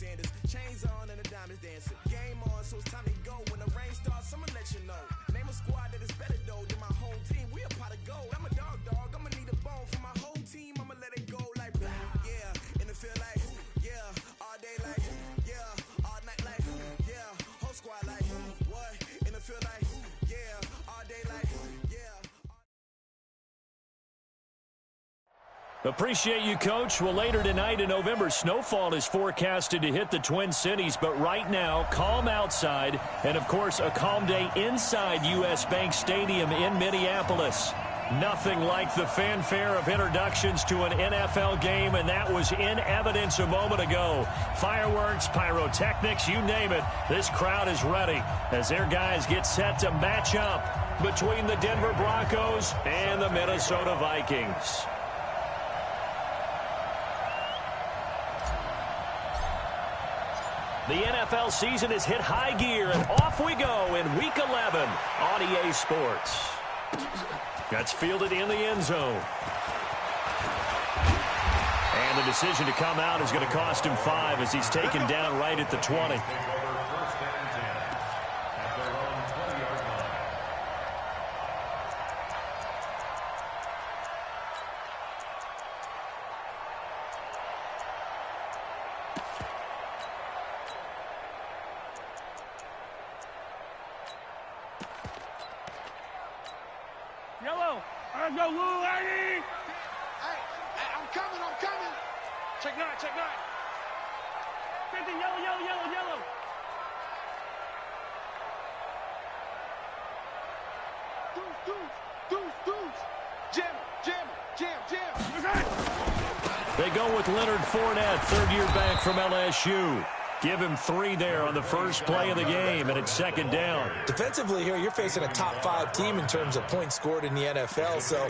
Sanders. Chains on and the diamonds dancing. Game on, so it's time to go. When the rain starts, I'ma let you know. Name a squad that is better though than my home team. We a pot of gold. I'm a dog. I'ma need a bone for my whole team. I'ma let it go like yeah. In the field like yeah. All day like yeah. All night like yeah. Whole squad like what? In the field like yeah. All day like yeah. Appreciate you, Coach. Well, later tonight in November, snowfall is forecasted to hit the Twin Cities, but right now, calm outside, and of course, a calm day inside U.S. Bank Stadium in Minneapolis. Nothing like the fanfare of introductions to an NFL game, and that was in evidence a moment ago. Fireworks, pyrotechnics, you name it. This crowd is ready as their guys get set to match up between the Denver Broncos and the Minnesota Vikings. The NFL season has hit high gear, and off we go in Week 11 on EA Sports. That's fielded in the end zone. And the decision to come out is going to cost him 5 as he's taken down right at the 20. Yellow. Let's go, Lou, lady. Hey, I'm coming. Check 9. 50, yellow. Deuce. Jam. They go with Leonard Fournette, third-year back from LSU. Give him 3 there on the first play of the game, and it's second down. Defensively here, you're facing a top-5 team in terms of points scored in the NFL. So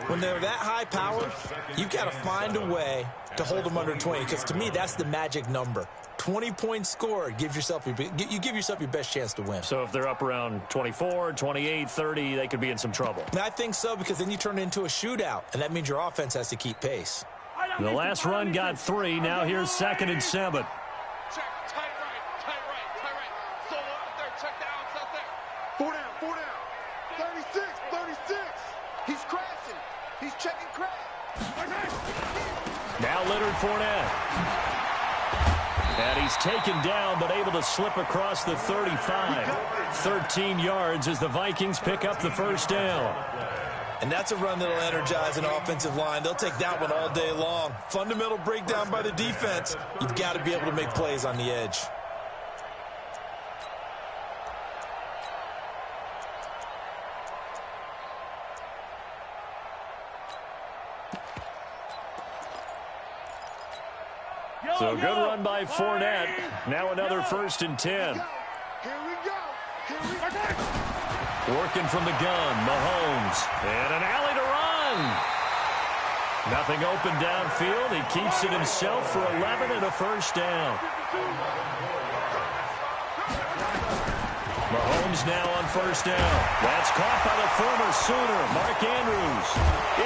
when they're that high-powered, you've got to find a way to hold them under 20. Because to me, that's the magic number. 20 points scored gives yourself your best chance to win. So if they're up around 24, 28, 30, they could be in some trouble. And I think so, because then you turn it into a shootout, and that means your offense has to keep pace. The last run got 3. Now here's 2nd and 7. Check, tight right. Solo out there, check the outs out there. 4 down. 36. He's crashing. He's checking crash. Now Leonard Fournette. And he's taken down, but able to slip across the 35. 13 yards as the Vikings pick up the first down. And that's a run that'll energize an offensive line. They'll take that one all day long. Fundamental breakdown by the defense. You've got to be able to make plays on the edge. So good run by Fournette. Now another 1st and 10. Here we go. Working from the gun, Mahomes. And an alley to run. Nothing open downfield. He keeps it himself for 11 and a first down. Mahomes now on first down. That's caught by the former Sooner, Mark Andrews.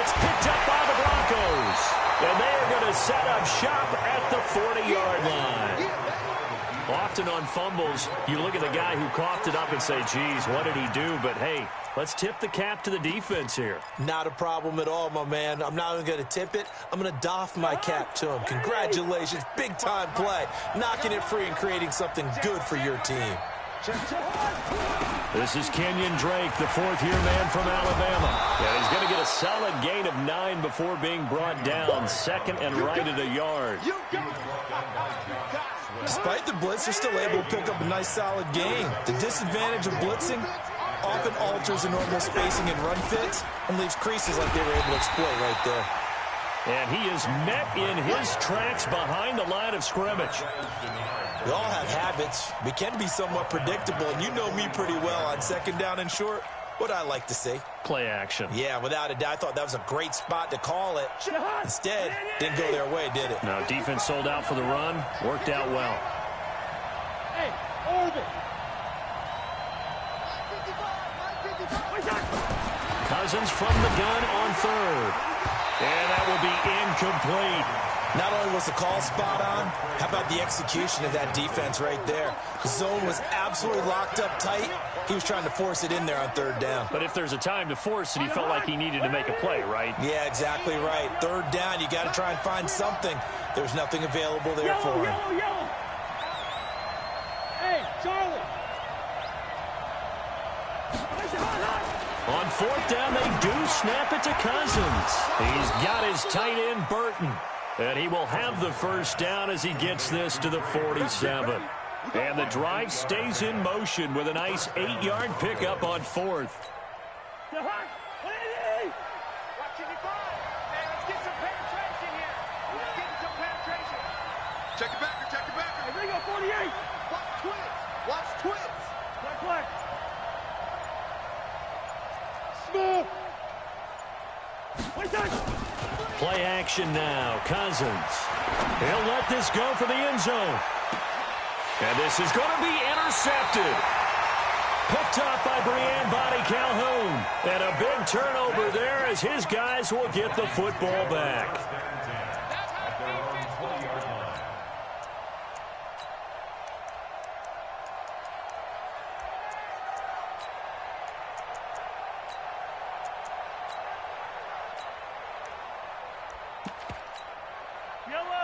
It's picked up by the Broncos. And they are going to set up shop at the 40-yard line. Often on fumbles, you look at the guy who coughed it up and say, geez, what did he do? But, hey, let's tip the cap to the defense here. Not a problem at all, my man. I'm not even going to tip it. I'm going to doff my cap to him. Congratulations. Big-time play. Knocking it free and creating something good for your team. This is Kenyon Drake, the 4th-year man from Alabama. And he's going to get a solid gain of 9 before being brought down. 2nd and right at a yard. Despite the blitz, they're still able to pick up a nice, solid gain. The disadvantage of blitzing often alters the normal spacing and run fits and leaves creases like they were able to exploit right there. And he is met in his tracks behind the line of scrimmage. We all have habits. We can be somewhat predictable, and you know me pretty well on 2nd down and short. What I like to see. Play action. Yeah, without a doubt. I thought that was a great spot to call it. Instead, didn't go their way, did it? No, defense sold out for the run. Worked out well. Hey, Orbit. Cousins from the gun on 3rd. And that will be incomplete. Not only was the call spot on, how about the execution of that defense right there? The zone was absolutely locked up tight. He was trying to force it in there on third down. But if there's a time to force it, he felt like he needed to make a play, right? Yeah, exactly right. Third down, you got to try and find something. There's nothing available there for him. Yellow. Hey, Charlie. On fourth down, they do snap it to Cousins. He's got his tight end, Burton. And he will have the first down as he gets this to the 47. And the drive stays in motion with a nice 8-yard pickup on fourth. Watch it, hey, let's get some penetration here. Let's get some penetration. Check it back. Hey, Ringo, 48. Watch twits. Flex. Smith. Play action now. Cousins. He'll let this go for the end zone. And this is going to be intercepted. Picked up by Brian Body Calhoun. And a big turnover there as his guys will get the football back.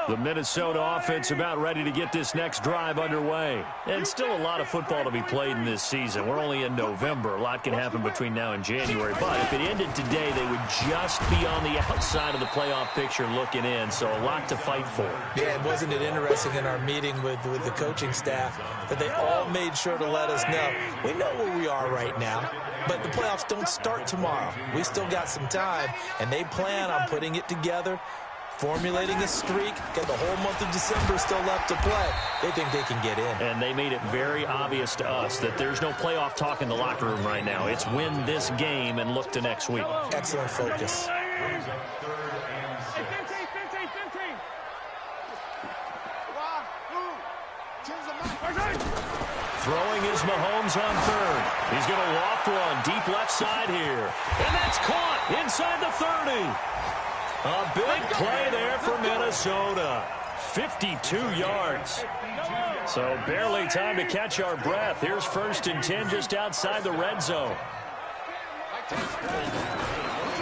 The Minnesota offense about ready to get this next drive underway. And still a lot of football to be played in this season. We're only in November. A lot can happen between now and January. But if it ended today, they would just be on the outside of the playoff picture looking in. So a lot to fight for. Yeah, wasn't it interesting in our meeting with the coaching staff that they all made sure to let us know. We know where we are right now, but the playoffs don't start tomorrow. We still got some time, and they plan on putting it together, formulating a streak, got the whole month of December still left to play. They think they can get in. And they made it very obvious to us that there's no playoff talk in the locker room right now. It's win this game and look to next week. Excellent focus. Throwing is Mahomes on third. He's going to loft one deep left side here. And that's caught inside the 30. A big play there for Minnesota. 52 yards. So barely time to catch our breath. Here's 1st and 10 just outside the red zone.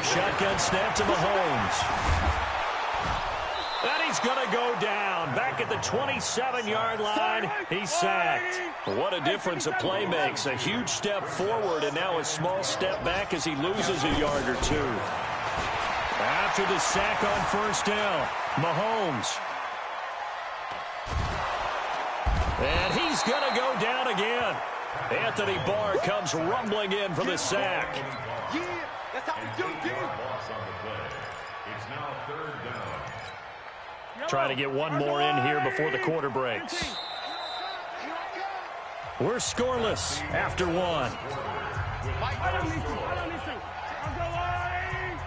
Shotgun snap to Mahomes. And he's going to go down. Back at the 27-yard line, he's sacked. What a difference a play makes. A huge step forward and now a small step back as he loses a yard or two. After the sack on 1st down, Mahomes. And he's going to go down again. Anthony Barr comes rumbling in for the sack. Yeah, that's how we do it. It's now 3rd down. Trying to get one more in here before the quarter breaks. We're scoreless after one.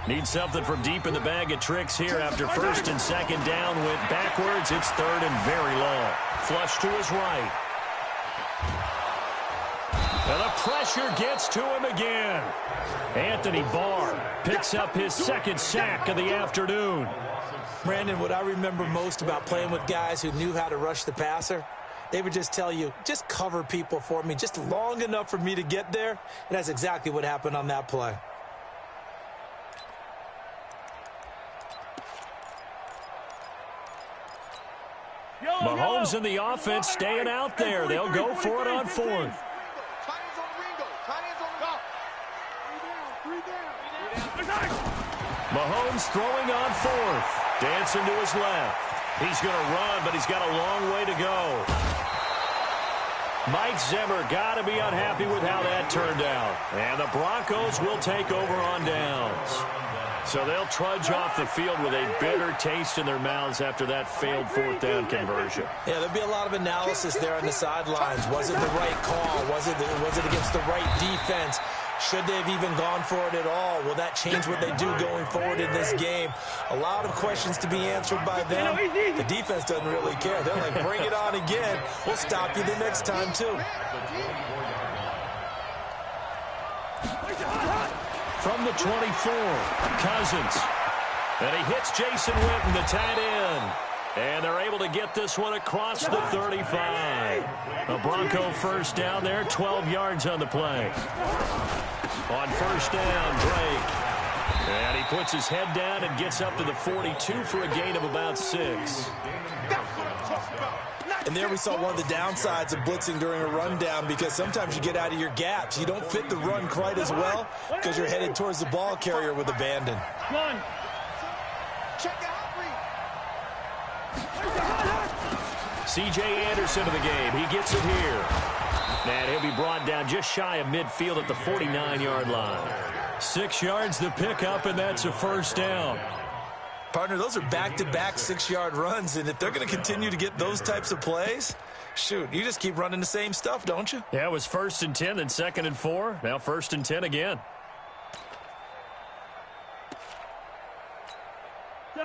Need something from deep in the bag of tricks here after 1st and 2nd down went backwards. It's 3rd and very long. Flush to his right. And the pressure gets to him again. Anthony Barr picks up his 2nd sack of the afternoon. Brandon, what I remember most about playing with guys who knew how to rush the passer, they would just tell you, just cover people for me, just long enough for me to get there. And that's exactly what happened on that play. Mahomes and the offense staying out there. They'll go for it on 4th. Mahomes throwing on 4th. Dancing to his left. He's going to run, but he's got a long way to go. Mike Zimmer got to be unhappy with how that turned out. And the Broncos will take over on downs. So they'll trudge off the field with a bitter taste in their mouths after that failed 4th down conversion. Yeah, there'll be a lot of analysis there on the sidelines. Was it the right call? Was it against the right defense? Should they have even gone for it at all? Will that change what they do going forward in this game? A lot of questions to be answered by them. The defense doesn't really care. They're like, bring it on again. We'll stop you the next time, too. From the 24, Cousins. And he hits Jason Witten, the tight end. And they're able to get this one across the 35. A Bronco first down there, 12 yards on the play. On first down, Drake. And he puts his head down and gets up to the 42 for a gain of about 6. And there we saw one of the downsides of blitzing during a rundown, because sometimes you get out of your gaps. You don't fit the run quite as well because you're headed towards the ball carrier with abandon. One. Check the hot read. C.J. Anderson of the game. He gets it here. And he'll be brought down just shy of midfield at the 49-yard line. 6 yards the pickup, and that's a first down. Partner, those are back-to-back 6-yard runs, and if they're going to continue to get those types of plays, shoot, you just keep running the same stuff, don't you? Yeah, it was 1st and 10, then 2nd and 4. Now 1st and 10 again.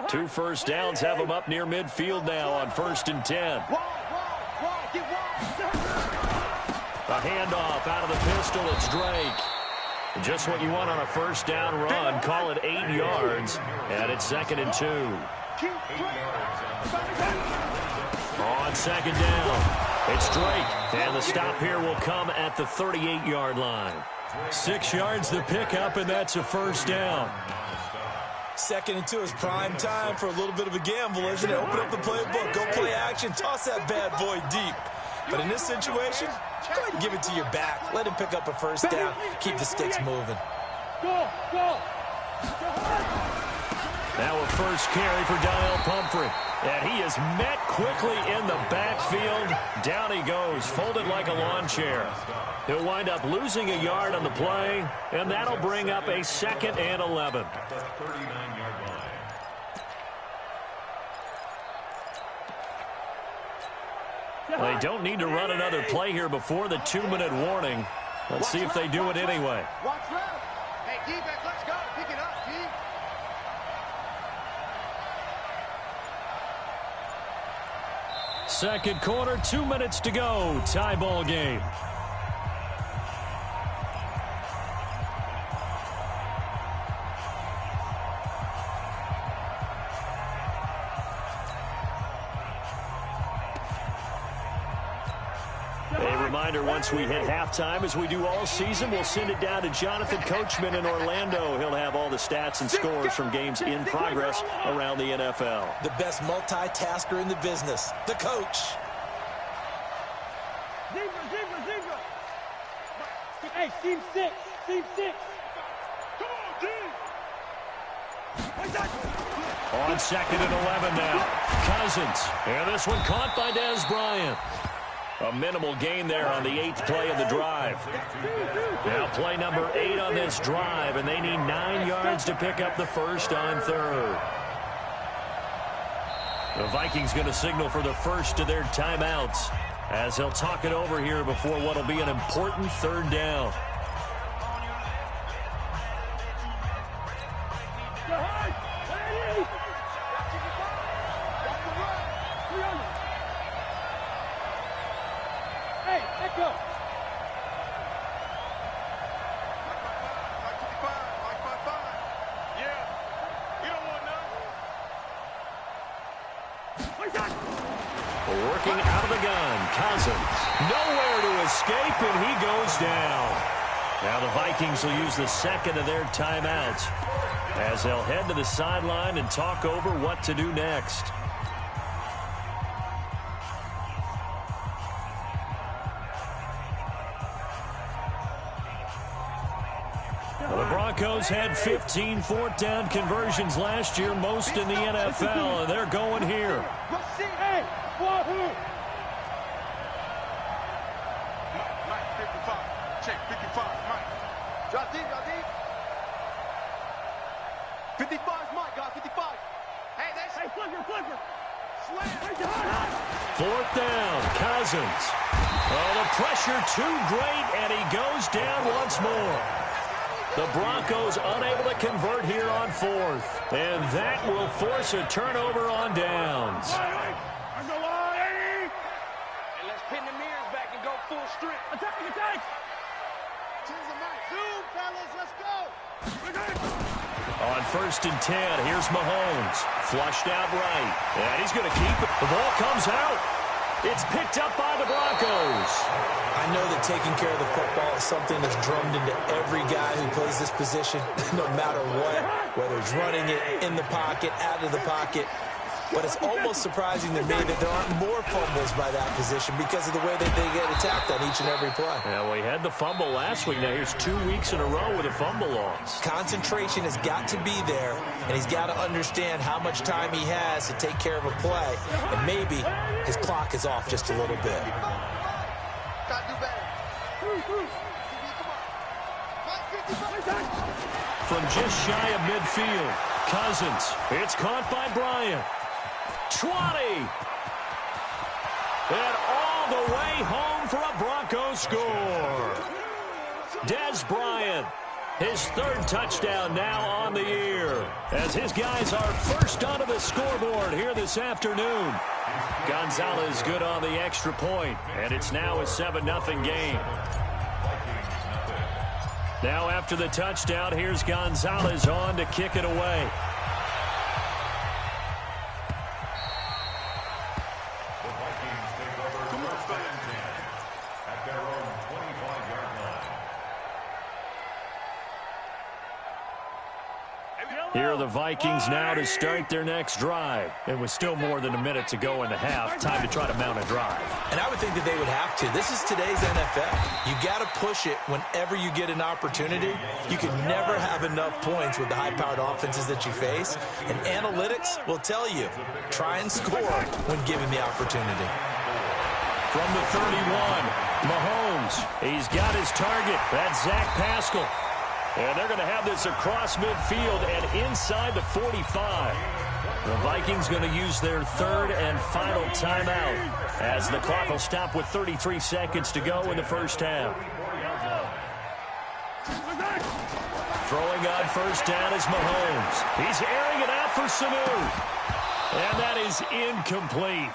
2 first downs have them up near midfield now on 1st and 10. A handoff out of the pistol. It's Drake. Just what you want on a first down run. Call it 8 yards. And it's 2nd and 2. On 2nd down, it's Drake. And the stop here will come at the 38-yard line. 6 yards the pickup, and that's a first down. 2nd and 2 is prime time for a little bit of a gamble, isn't it? Open up the playbook, go play action, toss that bad boy deep. But in this situation, go ahead and give it to your back. Let him pick up a first down. Keep the sticks moving. Go, go. Now a first carry for Donnell Pumphrey. And he is met quickly in the backfield. Down he goes, folded like a lawn chair. He'll wind up losing a yard on the play, and that'll bring up a 2nd and 11. They don't need to run another play here before the 2-minute warning. Let's see if they do it anyway. Watch left. Hey, defense, let's go. Pick it up, D. Second quarter, 2 minutes to go. Tie ball game. Once we hit halftime, as we do all season, we'll send it down to Jonathan Coachman in Orlando. He'll have all the stats and scores from games in progress around the NFL. The best multitasker in the business, the coach. Zebra. Hey, team 6. Team 6. Come on, D. On 2nd and 11 now. Cousins. And this one caught by Des Bryant. A minimal gain there on the 8th play of the drive. Now play number 8 on this drive, and they need 9 yards to pick up the first on 3rd. The Vikings going to signal for the first of their timeouts as they'll talk it over here before what will be an important 3rd down. Working out of the gun, Cousins. Nowhere to escape, and he goes down. Now the Vikings will use the 2nd of their timeouts as they'll head to the sideline and talk over what to do next. The Broncos had 15 fourth down conversions last year, most in the NFL, and they're going here. Hey, wahoo! Mike, 55. Check, 55, Mike. Drop deep. 55's Mike, God, 55. Hey, that's... Hey, flipper. Slam. 4th down, Cousins. Oh, the pressure too great, and he goes down once more. The Broncos unable to convert here on 4th. And that will force a turnover on downs. Hey, let's pin the mirrors back and go full strength. Attack! Zoom, fellas, let's go. On 1st and 10, here's Mahomes. Flushed out right. And he's going to keep it. The ball comes out. It's picked up by the Broncos. I know that taking care of the football is something that's drummed into every guy who plays this position, no matter what, whether it's running it in the pocket, out of the pocket. But it's almost surprising to me that there aren't more fumbles by that position because of the way that they get attacked on each and every play. Yeah, we had the fumble last week. Now here's 2 weeks in a row with a fumble loss. Concentration has got to be there, and he's got to understand how much time he has to take care of a play. And maybe his clock is off just a little bit. Gotta do better. From just shy of midfield, Cousins. It's caught by Bryant. 20. And all the way home for a Broncos score. Des Bryant, his 3rd touchdown now on the year, as his guys are first onto the scoreboard here this afternoon. Gonzalez good on the extra point, and it's now a 7-0 game. Now after the touchdown, here's Gonzalez on to kick it away. Here are the Vikings now to start their next drive. It was still more than a minute to go in the half. Time to try to mount a drive. And I would think that they would have to. This is today's NFL. You got to push it whenever you get an opportunity. You can never have enough points with the high-powered offenses that you face. And analytics will tell you, try and score when given the opportunity. From the 31, Mahomes. He's got his target. That's Zach Pascal. And they're going to have this across midfield and inside the 45. The Vikings going to use their 3rd and final timeout as the clock will stop with 33 seconds to go in the first half. Throwing on first down is Mahomes. He's airing it out for Sanu. And that is incomplete.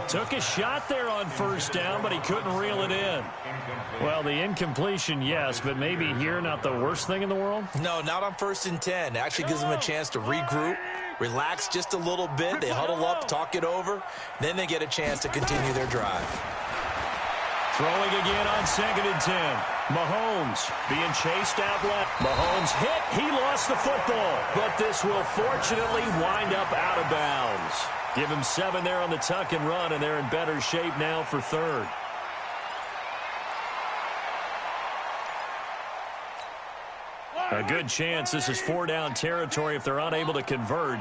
Took a shot there on first down, but he couldn't reel it in. Well, the incompletion, yes, but maybe here not the worst thing in the world? No, not on 1st and 10. It actually gives them a chance to regroup, relax just a little bit. They huddle up, talk it over. Then they get a chance to continue their drive. Throwing again on 2nd and 10. Mahomes being chased out left. Mahomes hit. He lost the football, but this will fortunately wind up out of bounds. Give him 7 there on the tuck and run, and they're in better shape now for 3rd. A good chance this is 4-down territory if they're unable to convert.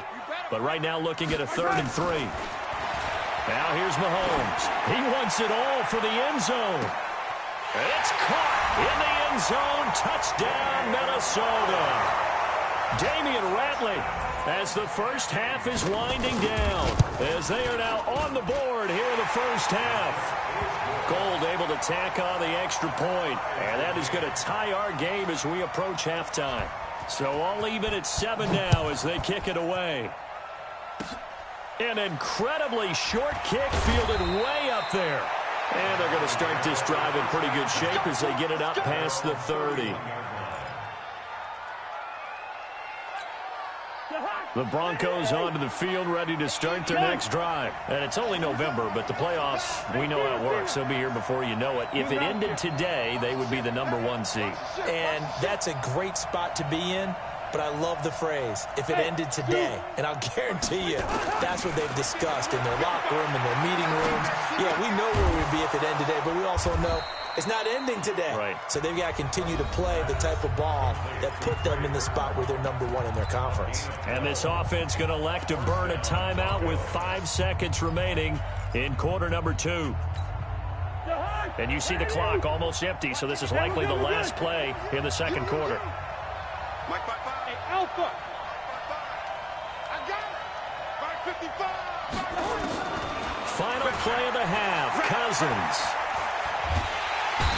But right now looking at a 3rd and 3. Now here's Mahomes. He wants it all for the end zone. And it's caught in the end zone. Touchdown, Minnesota. Damian Ratley, as the first half is winding down, as they are now on the board here in the first half. Gold able to tack on the extra point, and that is going to tie our game as we approach halftime. So all even at 7 now as they kick it away. An incredibly short kick fielded way up there. And they're going to start this drive in pretty good shape as they get it up past the 30. The Broncos onto the field, ready to start their next drive. And it's only November, but the playoffs, we know how it works. They'll be here before you know it. If it ended today, they would be the #1 seed. And that's a great spot to be in, but I love the phrase, if it ended today. And I'll guarantee you, that's what they've discussed in their locker room, in their meeting rooms. Yeah, we know where we'd be if it ended today, but we also know it's not ending today. Right. So they've got to continue to play the type of ball that put them in the spot where they're #1 in their conference. And this offense going to elect to burn a timeout with 5 seconds remaining in quarter number 2. And you see the clock almost empty, so this is likely the last play in the second quarter. Mike, Hey, Alpha. I got it. 5:55. Final play of the half, Cousins.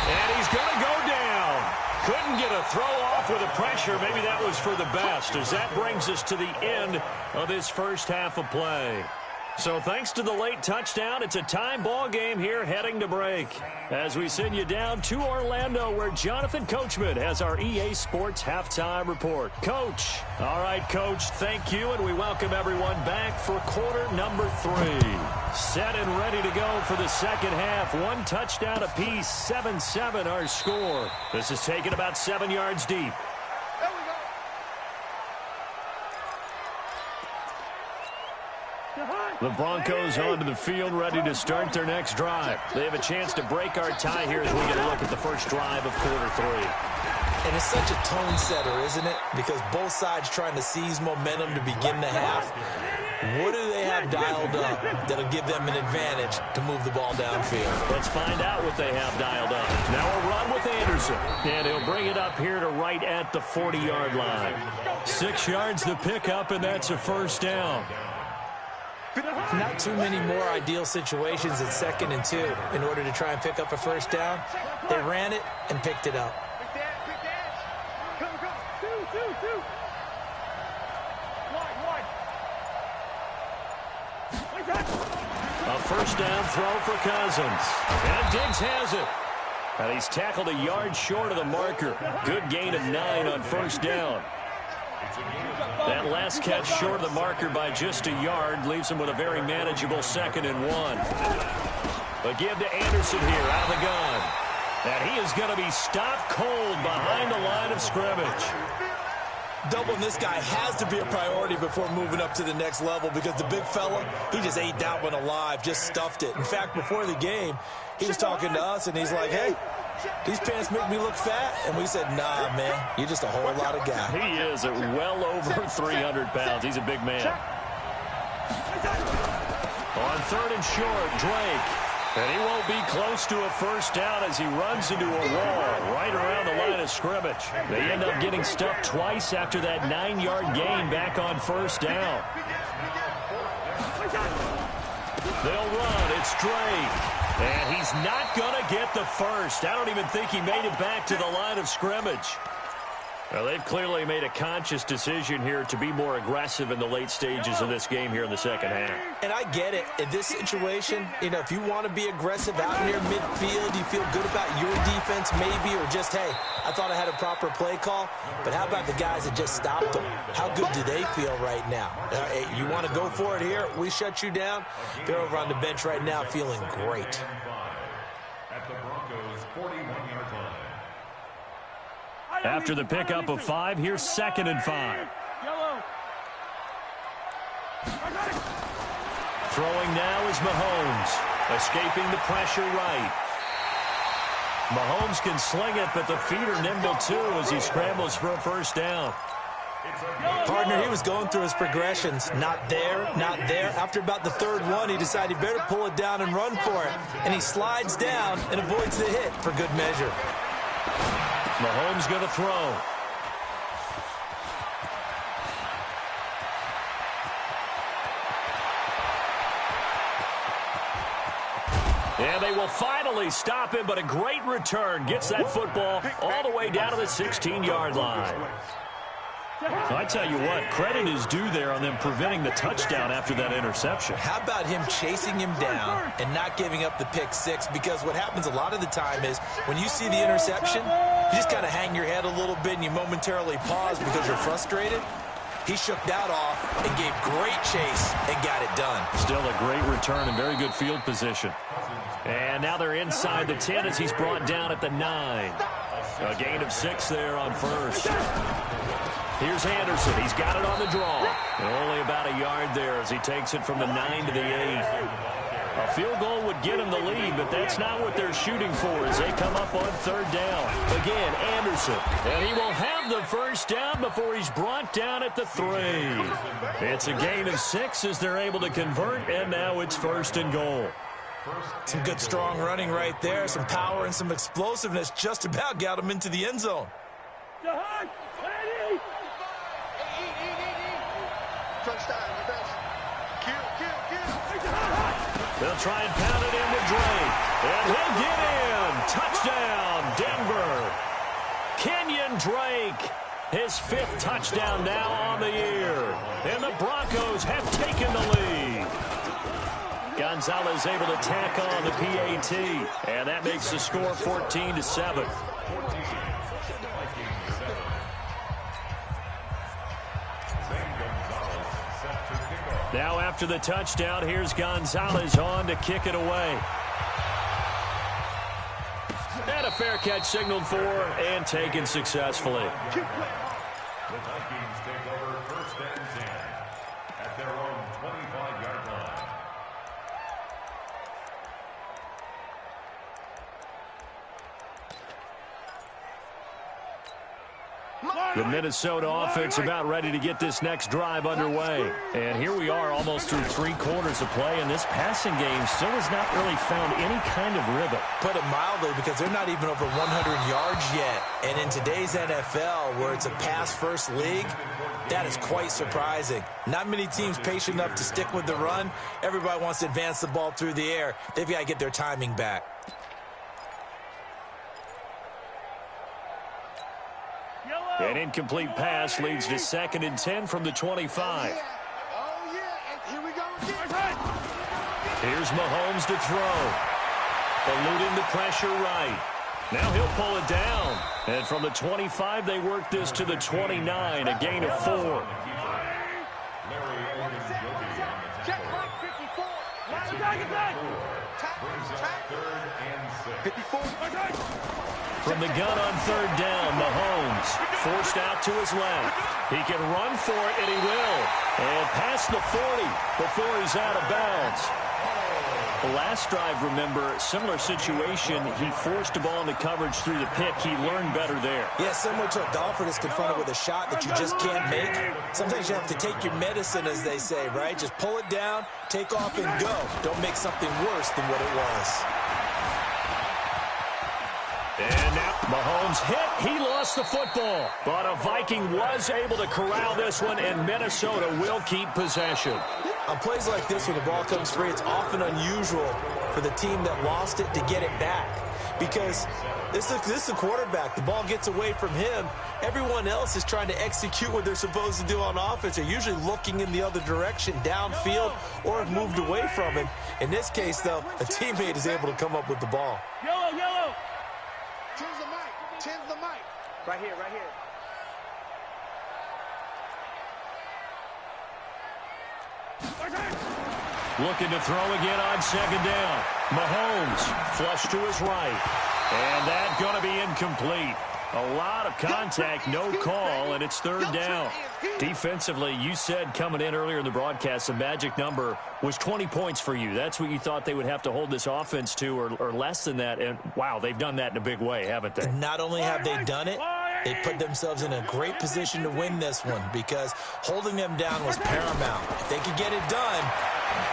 And he's going to go down. Couldn't get a throw off with the pressure. Maybe that was for the best, as that brings us to the end of this first half of play. So thanks to the late touchdown, it's a time ball game here heading to break. As we send you down to Orlando, where Jonathan Coachman has our EA Sports halftime report. Coach. All right, Coach, thank you, and we welcome everyone back for quarter number 3. Set and ready to go for the second half. 1 touchdown apiece, 7-7 our score. This is taken about 7 yards deep. The Broncos onto the field, ready to start their next drive. They have a chance to break our tie here as we get a look at the first drive of quarter 3. And it's such a tone setter, isn't it? Because both sides trying to seize momentum to begin the half. What do they have dialed up that'll give them an advantage to move the ball downfield? Let's find out what they have dialed up. Now a run with Anderson. And he'll bring it up here to right at the 40-yard line. 6 yards the pickup, and that's a first down. Not too many more ideal situations at 2nd and 2 in order to try and pick up a first down. They ran it and picked it up. A first down throw for Cousins. And Diggs has it. And he's tackled a yard short of the marker. Good gain of 9 on first down. That last catch short of the marker by just a yard leaves him with a very manageable 2nd and 1. A give to Anderson here out of the gun. And he is going to be stopped cold behind the line of scrimmage. Doubling this guy has to be a priority before moving up to the next level because the big fella, he just ate that one alive, just stuffed it. In fact, before the game, he was talking to us, and he's like, hey, these pants make me look fat. And we said, nah, man, you're just a whole lot of guy. He is at well over 300 pounds. He's a big man. On 3rd and short, Drake. And he won't be close to a first down as he runs into a wall right around the line of scrimmage. They end up getting stuffed twice after that 9-yard gain back on first down. They'll run. It's Drake. And he's not going to get the first. I don't even think he made it back to the line of scrimmage. Well, they've clearly made a conscious decision here to be more aggressive in the late stages of this game here in the second half. And I get it. In this situation, if you want to be aggressive out near midfield, you feel good about your defense maybe, or just, hey, I thought I had a proper play call. But how about the guys that just stopped them? How good do they feel right now? You want to go for it here? We shut you down. They're over on the bench right now feeling great. At the Broncos' 41-yard line. After the pickup of 5, here's 2nd and 5. Throwing now is Mahomes, escaping the pressure right. Mahomes can sling it, but the feet are nimble too as he scrambles for a first down. Partner, he was going through his progressions. Not there, not there. After about the 3rd one, he decided he better pull it down and run for it. And he slides down and avoids the hit for good measure. Mahomes going to throw. And they will finally stop him, but a great return. Gets that football all the way down to the 16-yard line. I tell you what, credit is due there on them preventing the touchdown after that interception. How about him chasing him down and not giving up the pick 6? Because what happens a lot of the time is when you see the interception, you just kind of hang your head a little bit and you momentarily pause because you're frustrated. He shook that off and gave great chase and got it done. Still a great return and very good field position. And now they're inside the 10 as he's brought down at the 9. A gain of 6 there on first. Here's Anderson. He's got it on the draw. And only about a yard there as he takes it from the 9 to the 8. A field goal would get him the lead, but that's not what they're shooting for as they come up on 3rd down. Again, Anderson. And he will have the first down before he's brought down at the 3. It's a gain of 6 as they're able to convert, and now it's 1st and goal. Some good strong running right there. Some power and some explosiveness just about got him into the end zone. They'll try and pound it in with Drake. And he'll get in. Touchdown, Denver. Kenyon Drake, his 5th touchdown now on the year. And the Broncos have taken the lead. Gonzalez able to tack on the PAT, and that makes the score 14-7. Now after the touchdown, here's Gonzalez on to kick it away. And a fair catch signaled for and taken successfully. The Vikings take over 1st and 10 at their own 25-yard line. The Minnesota offense about ready to get this next drive underway. And here we are almost through 3 quarters of play, and this passing game still has not really found any kind of rhythm. Put it mildly, because they're not even over 100 yards yet. And in today's NFL, where it's a pass-first league, that is quite surprising. Not many teams patient enough to stick with the run. Everybody wants to advance the ball through the air. They've got to get their timing back. An incomplete pass leads to 2nd and 10 from the 25. Oh, yeah. And here we go again. Here's Mahomes to throw. Eluding the pressure right. Now he'll pull it down. And from the 25, they work this to the 29, a gain of 4. Check right 54. Third and 6. 54. From the gun on 3rd down, Mahomes forced out to his left. He can run for it, and he will. And past the 40 before he's out of bounds. The last drive, remember, similar situation. He forced the ball into coverage through the pick. He learned better there. Yeah, similar to a golfer that's confronted with a shot that you just can't make. Sometimes you have to take your medicine, as they say, right? Just pull it down, take off, and go. Don't make something worse than what it was. And now Mahomes hit. He lost the football. But a Viking was able to corral this one, and Minnesota will keep possession. On plays like this, when the ball comes free, it's often unusual for the team that lost it to get it back. Because this is a quarterback. The ball gets away from him. Everyone else is trying to execute what they're supposed to do on offense. They're usually looking in the other direction, downfield, or have moved away from him. In this case, though, a teammate is able to come up with the ball. Yellow, yellow. Tens the mic. Tens the mic. Right here, right here. Looking to throw again on 2nd down. Mahomes flush to his right. And that's going to be incomplete. A lot of contact, no call, and it's 3rd down. Defensively, you said coming in earlier in the broadcast, the magic number was 20 points for you. That's what you thought they would have to hold this offense to, or less than that. And, wow, they've done that in a big way, haven't they? Not only have they done it, they put themselves in a great position to win this one, because holding them down was paramount. If they could get it done,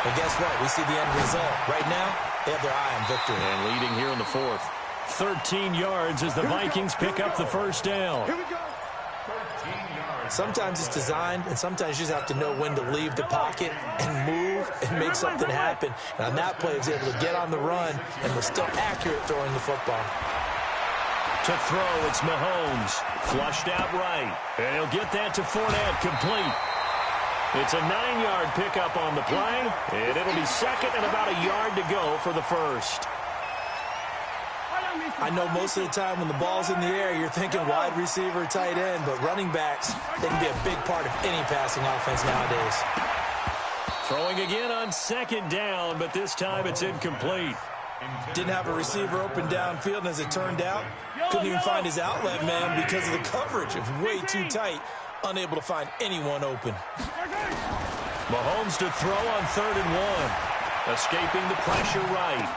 well, guess what? We see the end result. Right now, they have their eye on victory. And leading here in the 4th. 13 yards as the Vikings pick up the 1st down. Here we go. Sometimes it's designed, and sometimes you just have to know when to leave the pocket and move and make something happen. And on that play, he was able to get on the run and was still accurate throwing the football. To throw, it's Mahomes. Flushed out right. And he'll get that to Fournette, complete. It's a 9-yard pickup on the play, and it'll be 2nd and about a yard to go for the 1st. I know most of the time when the ball's in the air, you're thinking wide receiver, tight end, but running backs, they can be a big part of any passing offense nowadays. Throwing again on 2nd down, but this time it's incomplete. Didn't have a receiver open downfield, and as it turned out, couldn't even find his outlet man because of the coverage. It was way too tight, unable to find anyone open. Mahomes to throw on 3rd and 1. Escaping the pressure right.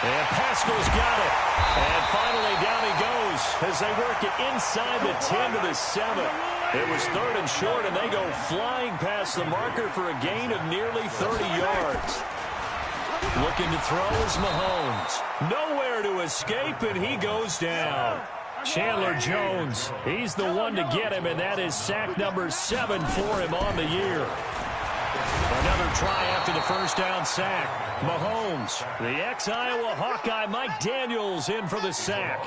And Pascal's got it. And finally down he goes as they work it inside the 10 to the 7. It was 3rd and short, and they go flying past the marker for a gain of nearly 30 yards. Looking to throw is Mahomes. Nowhere to escape, and he goes down. Chandler Jones, he's the one to get him, and that is sack number 7 for him on the year. Another try after the 1st down sack. Mahomes, the ex-Iowa Hawkeye Mike Daniels in for the sack.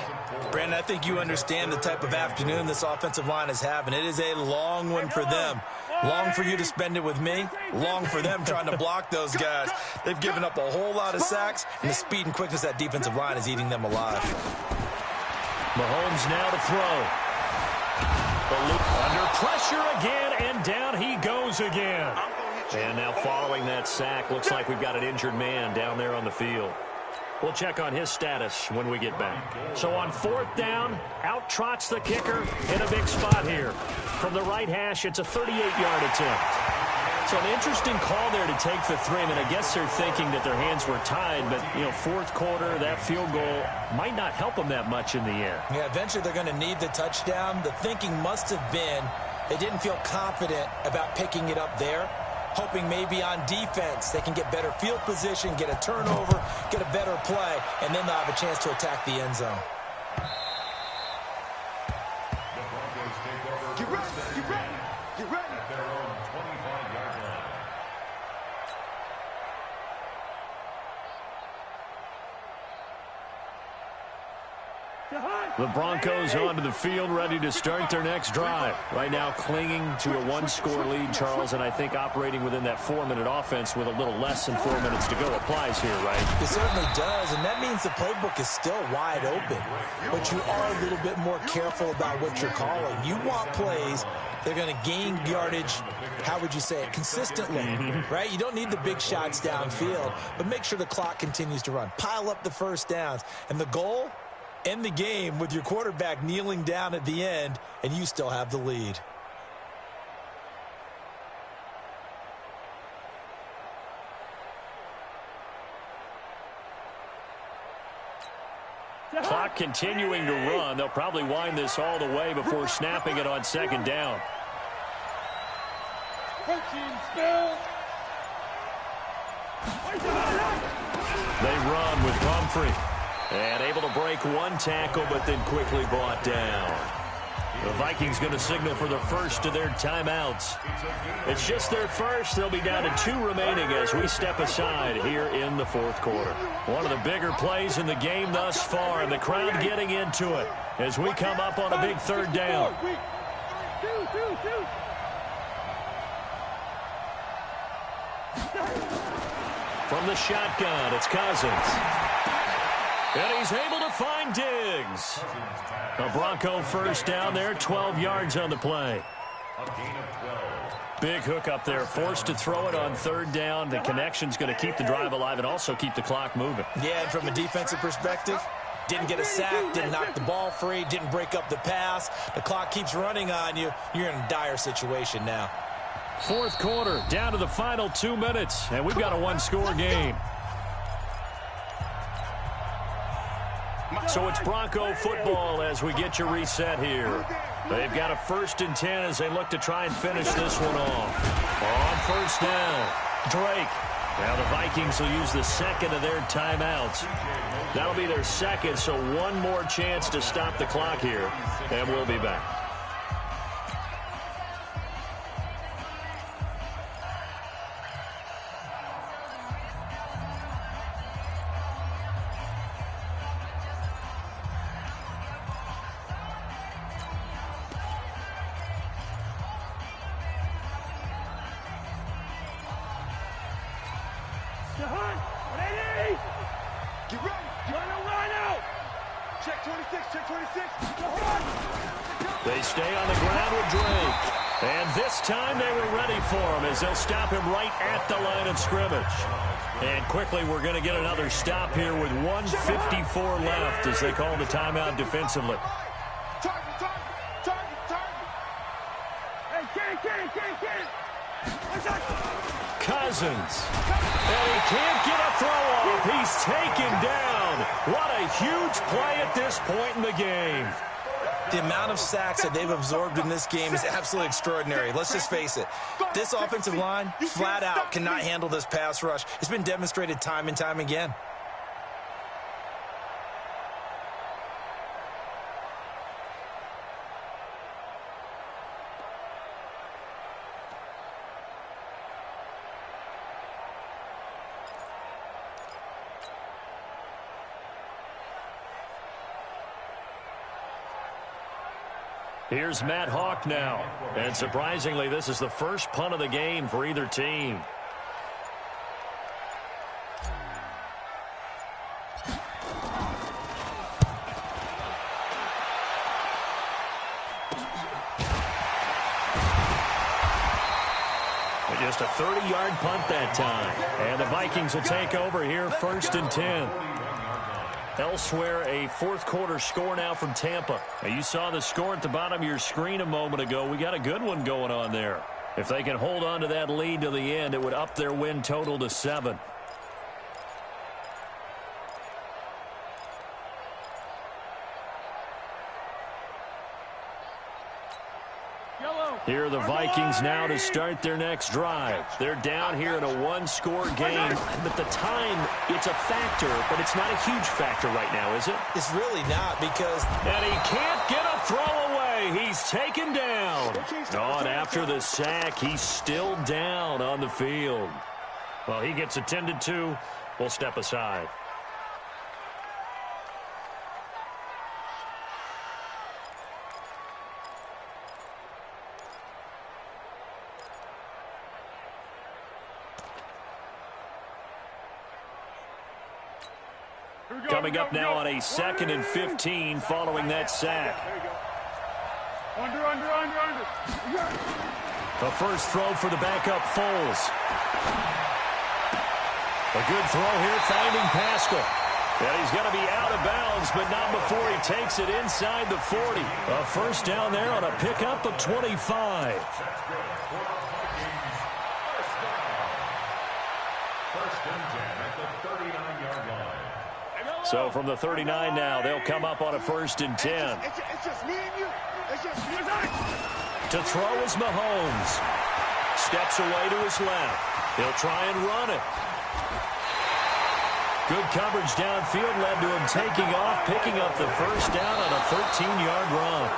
Brandon, I think you understand the type of afternoon this offensive line is having. It is a long one for them. Long for you to spend it with me. Long for them trying to block those guys. They've given up a whole lot of sacks, and the speed and quickness of that defensive line is eating them alive. Mahomes now to throw. Under pressure again, and down he goes again. And now following that sack, looks like we've got an injured man down there on the field. We'll check on his status when we get back. So on 4th down, out trots the kicker in a big spot here. From the right hash, it's a 38-yard attempt. So an interesting call there to take the 3. I mean, I guess they're thinking that their hands were tied, but, you know, 4th quarter, that field goal might not help them that much in the end. Yeah, eventually they're going to need the touchdown. The thinking must have been they didn't feel confident about picking it up there, hoping maybe on defense they can get better field position, get a turnover, get a better play, and then they'll have a chance to attack the end zone. Get ready, get ready, get ready. At their own 25-yard line. The Broncos onto the field, ready to start their next drive. Right now clinging to a 1-score lead, Charles, and I think operating within that 4-minute offense with a little less than 4 minutes to go applies here, right? It certainly does, and that means the playbook is still wide open. But you are a little bit more careful about what you're calling. You want plays they're going to gain yardage, how would you say it, consistently, right? You don't need the big shots downfield, but make sure the clock continues to run. Pile up the first downs, and the goal, end the game with your quarterback kneeling down at the end, and you still have the lead. Clock continuing to run. They'll probably wind this all the way before snapping it on 2nd down. They run with Pumphrey. And able to break one tackle, but then quickly brought down. The Vikings going to signal for the first of their timeouts. It's just their first. They'll be down to 2 remaining as we step aside here in the 4th quarter. One of the bigger plays in the game thus far, and the crowd getting into it as we come up on a big 3rd down. From the shotgun, it's Cousins. And he's able to find Diggs. A Bronco first down there, 12 yards on the play. Big hook up there, forced to throw it on 3rd down. The connection's going to keep the drive alive and also keep the clock moving. Yeah, and from a defensive perspective, didn't get a sack, didn't knock the ball free, didn't break up the pass. The clock keeps running on you. You're in a dire situation now. 4th quarter, down to the final 2 minutes, and we've got a 1-score game. So it's Bronco football as we get you reset here. They've got a 1st and 10 as they look to try and finish this one off. On 1st down, Drake. Now the Vikings will use the 2nd of their timeouts. That'll be their 2nd, so one more chance to stop the clock here, and we'll be back. They stay on the ground with Drake. And this time they were ready for him as they'll stop him right at the line of scrimmage. And quickly we're going to get another stop here with 1:54 left as they call the timeout defensively. Cousins. And he can't get a throw off. He's taken down. What a huge play at this point in the game. The amount of sacks that they've absorbed in this game is absolutely extraordinary. Let's just face it. This offensive line, flat out, cannot handle this pass rush. It's been demonstrated time and time again. Here's Matt Hawk now. And surprisingly, this is the first punt of the game for either team. Just a 30-yard punt that time. And the Vikings will take over here, 1st and 10. Elsewhere, a fourth-quarter score now from Tampa. Now, you saw the score at the bottom of your screen a moment ago. We got a good one going on there. If they can hold on to that lead to the end, it would up their win total to 7. Here are the Vikings now to start their next drive. They're down here in a one-score game, but the time, it's a factor, but it's not a huge factor right now, is it? It's really not because... And he can't get a throw away. He's taken down. Oh, and after the sack, he's still down on the field. Well, he gets attended to. We'll step aside. Coming up now on a 2nd and 15 following that sack. Under. The first throw for the backup Foles. A good throw here, finding Pascal. And he's going to be out of bounds, but not before he takes it inside the 40. A first down there on a pickup of 25. So from the 39 now, they'll come up on a 1st and 10. It's just me and you. To throw is Mahomes. Steps away to his left. He'll try and run it. Good coverage downfield led to him taking off, picking up the first down on a 13-yard run.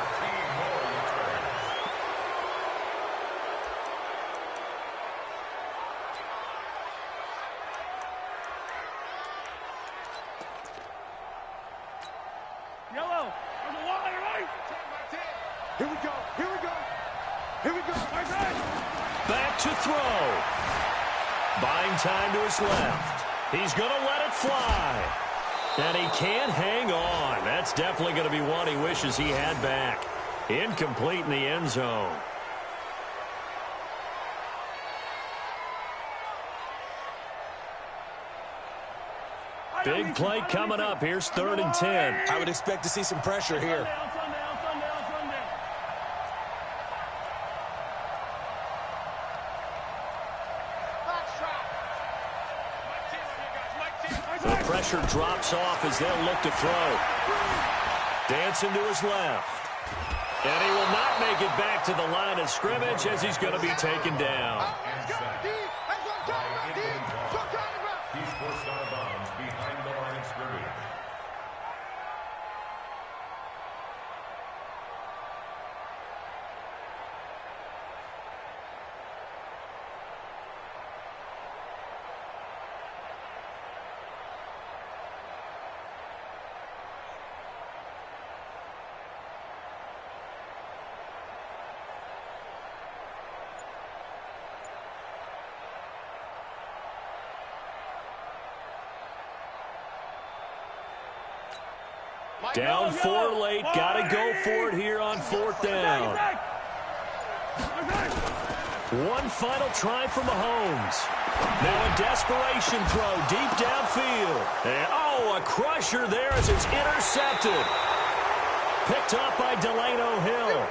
Back to throw. Buying time to his left. He's going to let it fly. And he can't hang on. That's definitely going to be one he wishes he had back. Incomplete in the end zone. Big play coming up. Here's 3rd and 10. I would expect to see some pressure here. The pressure drops off as they'll look to throw. Dancing to his left. And he will not make it back to the line of scrimmage as he's going to be taken down. He's forced out of bounds behind the line of scrimmage. Down 4 late. Got to go for it here on 4th down. One final try for Mahomes. Now a desperation throw deep downfield. And, oh, a crusher there as it's intercepted. Picked up by Delano Hill.